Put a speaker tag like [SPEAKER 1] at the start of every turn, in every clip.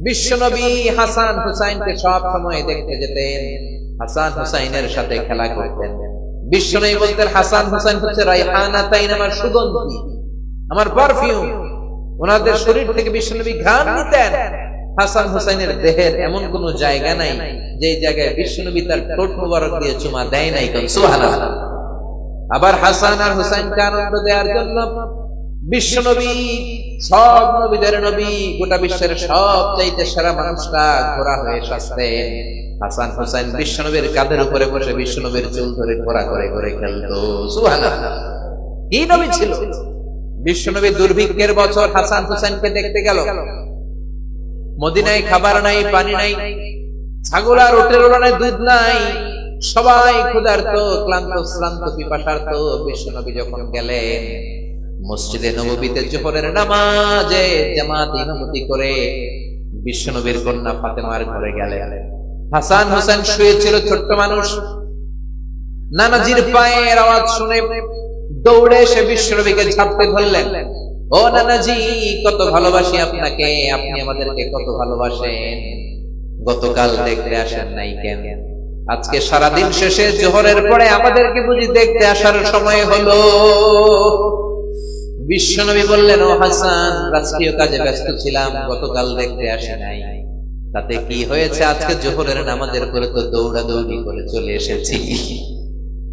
[SPEAKER 1] বিশ্বনবী হাসান হুসাইনকে সব সময় দেখতে যেতেন, হাসান হুসাইনের সাথে খেলা করতেন। বিশ্বনবী বলতেন হাসান হুসাইন হচ্ছে রাইহানাতাইন, আমার সুগন্ধি, আমার পারফিউম। ওনাদের শরীর থেকে বিশ্বনবী ঘ্রাণ নিতেন। হাসান হুসাইনের দেহের এমন কোন জায়গা নাই যে জায়গায় বিশ্বনবী তার ঠোঁট মোবারক দিয়ে চুমা দেয় নাই। সুবহানাল্লাহ। আবার হাসান আর হুসাইনকে আনন্দ দেওয়ার জন্য বিশ্বনবী, সব নবীদের নবী, গোটা বিশ্বের সব চাইতে সেরা মানুষরা ঘোড়া হয়ে সাজতেন। হাসান হুসাইন বিশ্বনবীর কাঁধের উপরে বসে বিশ্বনবীর চুল ধরে ঘোড়া করে করে খেলতো। সুবহানাল্লাহ। কি নবী ছিল! বিশ্বনবী দুর্ভিক্ষের বছর হাসান হুসাইনকে দেখতে গেল। মদিনায় খাবার নাই, পানি নাই, ছাগল আর উটের ওড়ানায় দুধ নাই, সবাই ক্ষুধার্ত, ক্লান্ত, শ্রান্ত, পিপাসার্ত। বিশ্বনবী যখন গেলেন মসজিদে নববীতে জোহরের নামাজে জামাত ইমামতি করে বিশ্বনবীর কন্যা ফাতেমার ঘরে গেলেন। হাসান হুসাইন শুয়েছিল, ছোট্ট মানুষ। নানাজির পায়ের আওয়াজ শুনে দৌড়ে এসে বিশ্বনবীকে ঝাপটে ধরলেন। ও নানাজি, কত ভালোবাসি আপনাকে, আপনি আমাদেরকে কত ভালোবাসেন। গতকাল দেখতে আসেন নাই কেন? আজকে সারাদিন শেষে জোহরের পরে আমাদেরকে বুঝি দেখতে আসার সময় হলো? বিশ্বনবী বললেন, ও হাসান, রাষ্ট্রীয় কাজে ব্যস্ত ছিলাম, গতকাল দেখতে আসে নাই। তাতে কি হয়েছে? আজকে জোহরের নামাজের পরে তো দৌড়াদৌড়ি করে চলে এসেছি।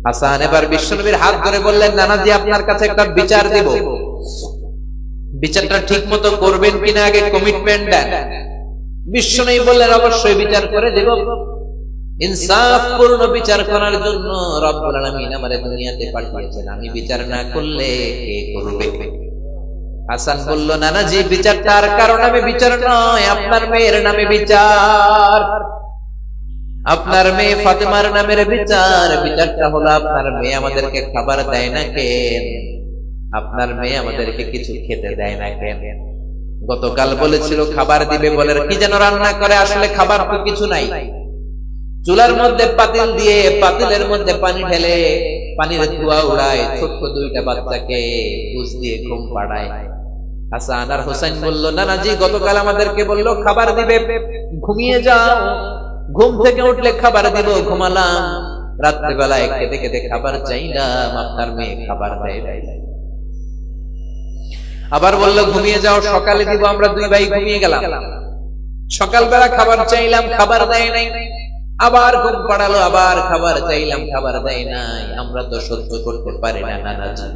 [SPEAKER 1] হাসান এবার বিশ্বনবীর হাত ধরে বললেন, নানাজি, আপনার কাছে একটা বিচার দিব, বিচারটা ঠিক মতো করবেন কিনা আগে কমিটমেন্ট দেন। বিশ্বনবী বললেন, অবশ্যই বিচার করে দেব। ইনসাফপূর্ণ বিচার করার জন্য রব্বুল আলামিন আমারে দুনিয়াতে পাঠিয়েছেন, আমি বিচার না করলে কে করবে? হাসান বলল, নানাজি, বিচারটা আর কারো নামে বিচার নয়, আপনার মেয়ের নামে বিচার, আপনার মেয়ে ফাতেমার নামের বিচার। বিচারটা হলো আপনার মেয়ে আমাদেরকে খাবার দেয় না কেন? আপনার মেয়ে আমাদেরকে কিছু খেতে দেয় না কেন? গতকাল বলেছিল খাবার দিবে, বলে কি যেন রান্না করে, আসলে খাবার তো কিছু নাই। চুলার মধ্যে পাতিল দিয়ে পাতিলের মধ্যে পানি ঢেলে পানির ধোঁয়া উড়ায়, ছোট্ট দুইটা বাচ্চাকে বুঝ দিয়ে ঘুম পাড়ায়। হাসান আর হুসাইন বলল, নানাজি, গতকাল আমাদেরকে বললো খাবার দিবে, ঘুমিয়ে যাও, ঘুম থেকে উঠলে খাবার দিব, ঘুমালাম। রাত্রিবেলায় খেতে খেতে খাবার চাইলাম, আপনার মেয়ে খাবার দেয় নাই। আবার বললো ঘুমিয়ে যাও, সকালে দিব, আমরা দুই ভাই ঘুমিয়ে গেলাম। সকালবেলা খাবার চাইলাম, খাবার দেয় নাই। আবার ঘুম পাড়ালো, আবার খাবার চাইলাম, খাবার দেয় নাই। আমরা তো সহ্য করতে পারি না নানাজি,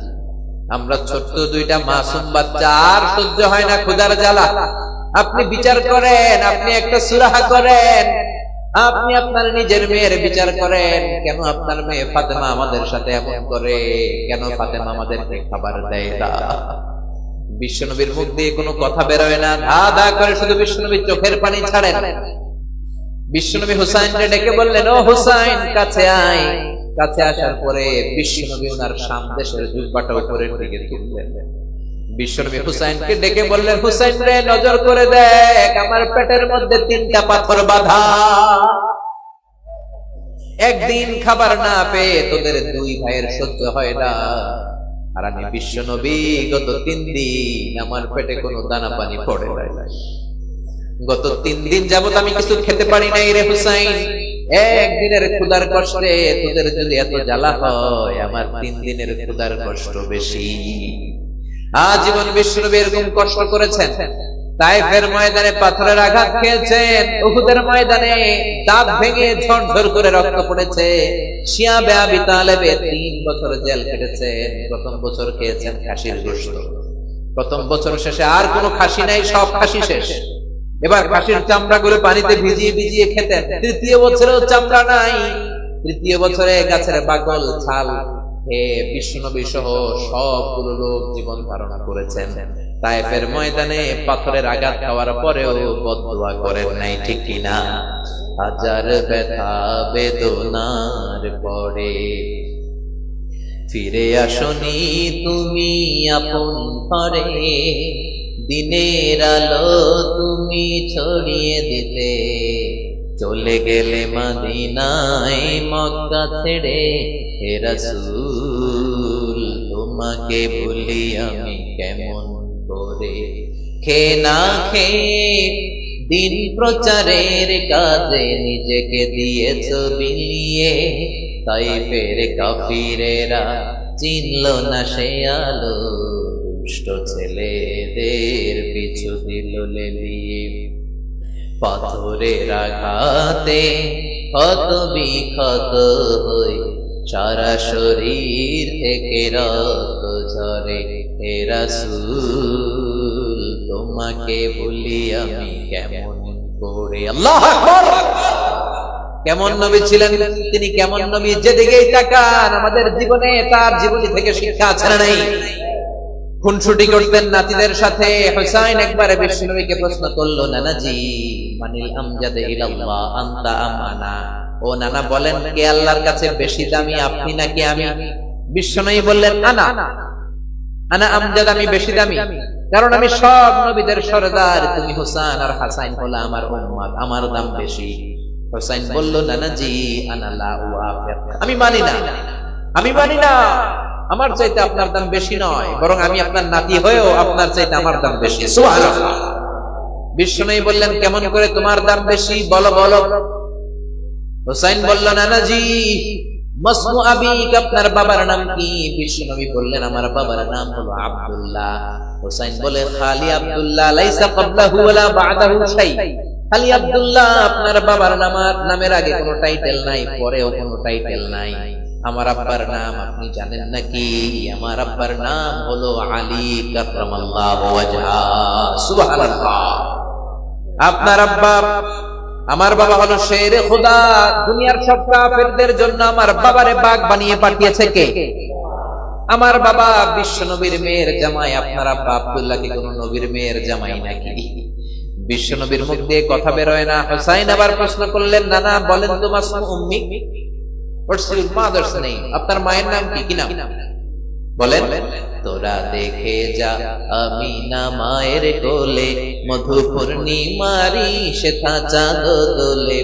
[SPEAKER 1] আমরা ছোট্ট দুইটা মাসুম বাচ্চা, আর সহ্য হয় না ক্ষুধার জ্বালা। আপনি বিচার করেন, আপনি একটা সুরাহা করেন, আপনি আপনার নিজের মেয়ের বিচার করেন। কেন আপনার মেয়ে ফাতেমা আমাদের সাথে এমন করে? কেন ফাতেমা আমাদেরকে খাবার দেয় না? বিশ্বনবীর মুখ দিয়ে কোনো কথা বেরোয় না, ধা ধা করে শুধু বিশ্বনবীর চোখের পানি ছাড়েন। বিশ্বনবী হুসাইনকে ডেকে বললেন, ও হুসাইন, কাছে আয়। কাছে আসার পরে বিশ্বনবী ওনার সামদেশের জুব্বাটা উপরের দিকে তুললেন। বিশ্বনবী হুসাইনকে ডেকে বললেন, হুসাইন রে, নজর করে দেখ, আমার পেটের মধ্যে 3টা পাথর বাঁধা। একদিন খাবার না পেয়ে তোদের দুই ভাইয়ের সহ্য হয় না, আর আমি বিশ্বনবী গত 3 দিন আমার পেটে কোনো দানা পানি পড়ে নাই। গত 3 দিন যাবত আমি কিছু খেতে পারি নাই রে হুসাইন। একদিনের ক্ষুধার কষ্টে তোদের যদি এত জ্বালা হয়, আমার 3 দিনের ক্ষুধার কষ্ট বেশি। আজীবন বিশ্বনবী এরকম কষ্ট করেছেন। তায়েফের ময়দানে পাথরের আঘাত খেয়েছেন, উহুদের ময়দানে দাঁত ভেঙে ঝরঝর করে রক্ত পড়েছে। শিয়াবে আবি তালেবে 3 বছর জেল কেটেছেন। প্রথম বছর খেয়েছেন খাসির গোশত। প্রথম বছর শেষে আর কোনো খাসি নাই, সব খাসি শেষ। এবার খাসির চামড়াগুলো পানিতে ভিজিয়ে ভিজিয়ে খেতেন। তৃতীয় বছরেও চামড়া নাই। তৃতীয় বছরে গাছের বাকল ছাল খেয়ে বিশ্বনবী সহ সবগুলো লোক জীবন ধারণ করেছেন। তায়েফের ময়দানে পাথরের আঘাত খাওয়ার পরেও বদদুয়া করেন নাই, ঠিক কিনা? হাজার ব্যথা বেদনার পরে ফিরে আসনি তুমি আপন ঘরে, দিনের আলো তুমি ছড়িয়ে দিতে, চলে গেলে মদিনায় মক্কা ছেড়ে। হে রাসূল, তোমাকে ভুলি আমি কেমন করে? খেয়ে না খেয়ে দিন প্রচারের কাজে নিজেকে দিয়েছ বিলিয়ে, তাইফের কাফিরেরা চিনল না সে আলো, দুষ্ট ছেলেদের পিছু দিল লেলিয়ে। পাথরের আঘাতে ক্ষত বিক্ষত হই, সারা শরীর থেকে রক্ত ঝরে। হে রাসূল তোমাকে বলি আমি কেমন করে। আল্লাহু আকবার। কেমন নবী ছিলেন তিনি, কেমন নবী যেদিকেই তাকান আমাদের জীবনে তার জীবনী থেকে শিক্ষা আছে না নাই? খুনসুটি করতেন নাতিদের সাথে। হুসাইন একবারে বিশ্বনবীকে প্রশ্ন করলো, নানাজি মানিল আমজাদ ইলাল্লাহ আনতা আম আনা, ও নানা বলেন কে আল্লাহর কাছে বেশি দামি, আপনি নাকি আমি? বিশ্বনবী বললেন আনা আনা আমজাদ, আমি বেশি দামি, কারণ আমি সব নবীদের সরদার, তুমি হুসাইন আর হাসাইন হলো আমার উম্মত, আমার দাম বেশি। হুসাইন বলল, নানাজি আনা লা উআফিক, আমি মানি না, আমি মানি না, আমার চাইতে আপনার দাম বেশি নয়, বরং আমি আপনার নাতি হয়েও আপনার চাইতে আমার দাম বেশি। সুবহানাল্লাহ। বিশ্বনবী বললেন, কেমন করে তোমার দাম বেশি, বলো বলো। হুসাইন বলল, নানাজি মাসমু আবিক, আপনার বাবার নাম কি? বিশ্বনবী বললেন, আমার বাবার নাম হলো আব্দুল্লাহ। হুসাইন বলে, খালি আব্দুল্লাহ, লাইসা ক্বাবলাহু ওয়ালা বা'দাহু শাই, খালি আব্দুল্লাহ, আপনার বাবার নামের আগে কোনো টাইটেল নাই, পরেও কোনো টাইটেল নাই। আমার আব্বার নাম আপনি জানেন নাকি? আমার আব্বার নাম হলো আলী কাররামাল্লাহু ওয়াজহা। সুবহানাল্লাহ। আপনার আব্বা, আমার বাবা হলো শেরে খোদা, দুনিয়ার সব কাফেরদের জন্য আমার বাবারে বাগ বানিয়ে পাঠিয়েছে কে? আমার বাবা বিশ্ব নবীর মেয়ের জামাই। আপনার আব্বা আব্দুল্লাহ কি কোন নবীর মেয়ের জামাই নাকি? বিশ্ব নবীর মুখ দিয়ে কথা বেরোয় না। হুসাইন আবার প্রশ্ন করলেন, নানা বলেন তো মাসমু উম্মি, হোয়াটস ইউর মাদারস নেম, আপনার মায়ের নাম কি? কি নাম বলেন? তোরা দেখে যা আমিনা মায়ের কোলে, মধু পূর্ণিমারি সেথা চাঁদ দোলে,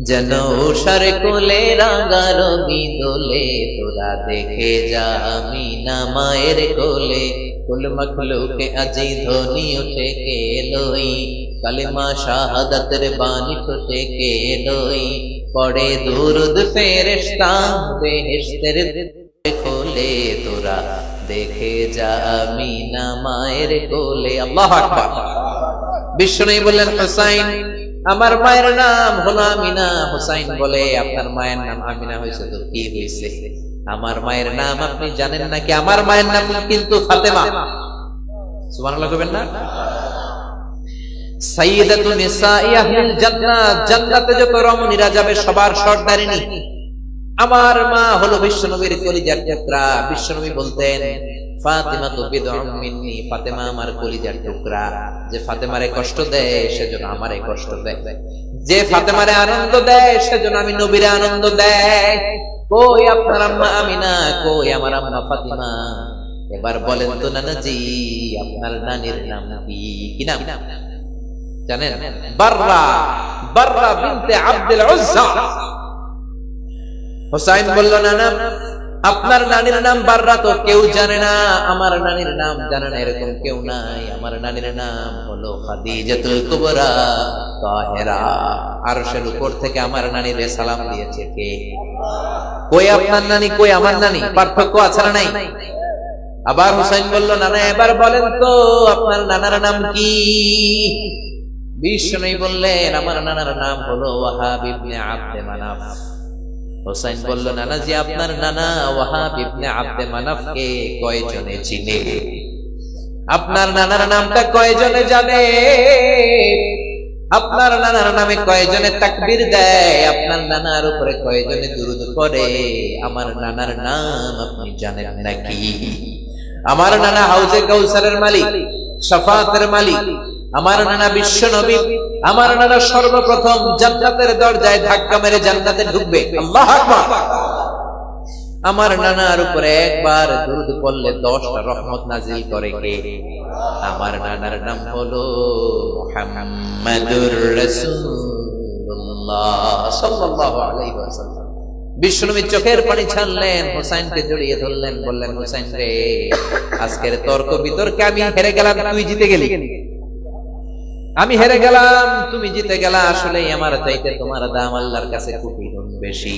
[SPEAKER 1] যেন উষার কোলে রাঙা রবি দোলে। তোরা দেখে যা আমিনা মায়ের কোলে, কুল মখলুকে আজি ধ্বনি উঠে কে লই, কালিমা শাহাদাতের বাণী ফুটে কে লই, পড়ে দুরুদ ফেরেশতা বেহেশতের কোলে। তোরা দেখে যা আমিনা মায়ের কোলে। আল্লাহু আকবার। বিশ্বনবী বললেন, হুসাইন আমার মায়ের নাম হলো আমিনা। হুসাইন বলে, আপনার মায়ের নাম আমিনা হয়েছে তো কি হয়েছে? আমার মায়ের নাম আপনি জানেন নাকি? আমার মায়ের নাম কিন্তু ফাতেমা। সুবহানাল্লাহ কইবেন না? সাইয়্যিদাতুন নিসাই আহলিল জান্নাহ, জান্নাতে যত রমণীরা যাবে সবার সর্দারিনী আমার মা হলো বিশ্বনবীর কলিজার টুকরা। বিশ্বনবী বলতেন, ফাতিমা তো বিদউম মিন্নি, ফাতেমা আমার কলিজার টুকরা। যে ফাতেমারে কষ্ট দেয় সেজন্য আমারে কষ্ট দেয়, যে ফাতেমারে আনন্দ দেয় সেজন্য আমি নবীরে আনন্দ দেয়। কই আপনার আম্মা আমিনা, কই আমার আম্মা ফাতিমা? এবার বলেন তো নানাজি, আপনার নানির নাম কি? কি নাম জানেন? বাররা, বাররা বিনতে আব্দুল উজ্জা। হুসাইন বলল, নানা আপনার নানির নাম বাররা তো কেউ জানে না, আমার নানির নাম জানে না এরকম কেউ নাই। আমার নানির নাম হলো খাদিজাতুল কুবরা তাহেরা। আরশের উপর থেকে আমার নানির সালাম দিয়েছে কে? কই আপনার নানি, কই আমার নানি? পার্থক্য আছে না নাই? আবার হুসাইন বলল, নানা এবার বলেন তো আপনার নানার নাম কি? বিশ্বনবী বললেন, আমার নানার নাম হলো ওয়াহাব ইবনে আব্দে মানাফ। হুসাইন বলল, নানাজি আপনার নানা ওয়াহাব ইবনে আব্দে মানাফকে কয়জনে চিনে? আপনার নানার নামটা কয়জনে জানে? আপনার নানার নামে কয়জনে তাকবীর দেয়? আপনার নানার উপরে কয়জনে দুরূদ পড়ে? আমার নানার নাম আপনি জানেন নাকি? আমার নানা হাউজে কাউসারের মালিক, শাফাআতের মালিক। আমার নানা বিশ্ব নবী। আমার নানা সর্বপ্রথম জান্নাতের দরজায় ধাক্কা মেরে জান্নাতে ঢুকবে। আল্লাহু আকবার। আমার নানার উপরে একবার দুরূদ পড়লে 10টা রহমত নাজিল করে কে? আমার নানার নাম হলো মুহাম্মাদুর রাসূলুল্লাহ সাল্লাল্লাহু আলাইহি ওয়াসাল্লাম। বিশ্বনবী চোখের পানি ছাড়লেন, হুসাইনকে জড়িয়ে ধরলেন, বললেন, হুসাইন রে, আজকের তর্ক বিতর্কে আমি হেরে গেলাম, তুই জিতে গেলি। আমি হেরে গেলাম, তুমি জিতে গেলা, আসলে আমার চাইতে তোমার দাম আল্লাহর কাছে খুবই বেশি।